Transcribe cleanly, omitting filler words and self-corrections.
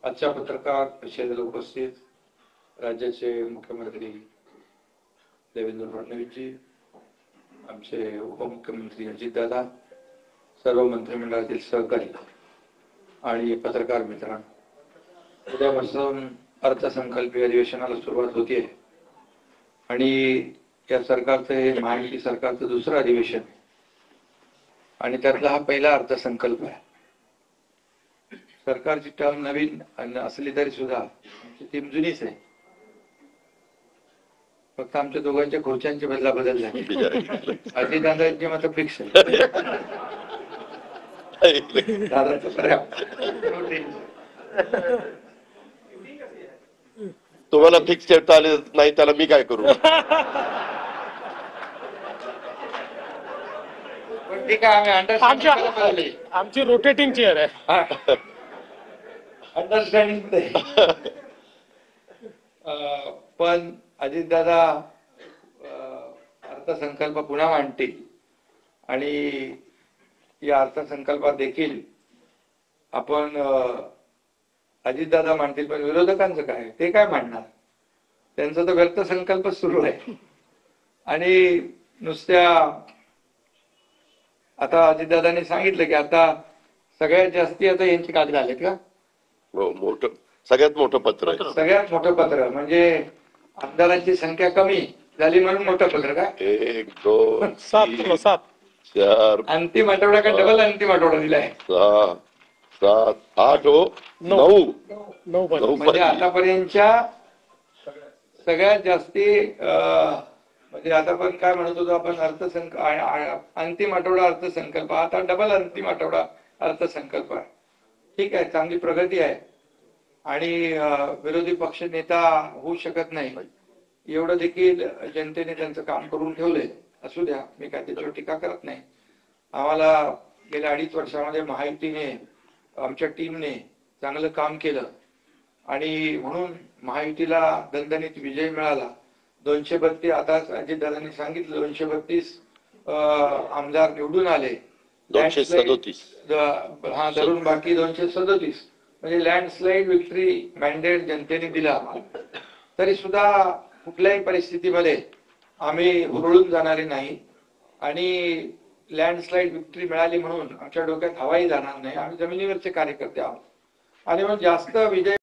आजच्या पत्रकार परिषदेला उपस्थित राज्याचे मुख्यमंत्री देवेंद्र फडणवीसजी, आमचे उपमुख्यमंत्री अजितदादा, सर्व मंत्रिमंडळातील सहकारी आणि पत्रकार मित्रांनो, उद्यापासून अर्थसंकल्पीय अधिवेशनाला सुरुवात होती आहे आणि या सरकारचं हे महायुती सरकारचं दुसरं अधिवेशन आहे आणि त्यातला हा पहिला अर्थसंकल्प आहे. सरकारची टर्म नवीन असली तरी सुद्धा आमची टीम जुनीच आहे. फक्त आमच्या दोघांच्या खुर्च्यांची बदल झाली. अजितदादांची मात्र फिक्स आहे. दादाचं पर्याप्त. तुम्हाला फिक्स ठेवता आले नाही त्याला मी काय करू? पण ठीक आहे, आम्ही आमची रोटेटिंग चेअर आहे. अंडरस्टँडिंग. पण अजितदादा अर्थसंकल्प पुन्हा मांडतील आणि या अर्थसंकल्पात देखील आपण अजितदादा मांडतील, पण विरोधकांचं काय, ते काय मांडणार? त्यांचा तर व्यर्थ संकल्प सुरू आहे. आणि नुसत्या आता अजितदादांनी सांगितलं की आता सगळ्यात जास्ती आता यांची कागद आलेत का? मोठं, सगळ्यात मोठं पत्र आहे. सगळ्यात मोठं पत्र म्हणजे आमदारांची संख्या कमी झाली म्हणून मोठं पत्र का? 1 2 7 4 अंतिम आठवडा का डबल अंतिम आठवडा दिलाय? 6 7 8 9 म्हणजे आतापर्यंतच्या सगळ्यात जास्ती म्हणजे आतापर्यंत काय म्हणत होतो आपण, अंतिम आठवडा अर्थसंकल्प, आता डबल अंतिम आठवडा अर्थसंकल्प आहे. ठीक आहे, चांगली प्रगती आहे आणि विरोधी पक्ष नेता होऊ शकत नाही एवढं देखील जनतेने त्यांचं काम करून ठेवलंय. असू द्या, मी काय त्याच्यावर टीका करत नाही. आम्हाला गेल्या 2.5 वर्षामध्ये महायुतीने, आमच्या टीमने चांगलं काम केलं आणि म्हणून महायुतीला दणदणीत विजय मिळाला. 232, आता अजितदादांनी सांगितलं 232 आमदार निवडून आले. 237 हा, धरून बाकी 237, म्हणजे लँडस्लाइड विक्ट्री मॅन्डेट जनतेने दिला. तरी सुद्धा कुठल्याही परिस्थितीमध्ये आम्ही हुरळून जाणारे नाही आणि लँडस्लाइड विक्ट्री मिळाली म्हणून आमच्या डोक्यात हवाही जाणार नाही. आम्ही जमिनीवरचे कार्यकर्ते आहोत आणि मग जास्त विजय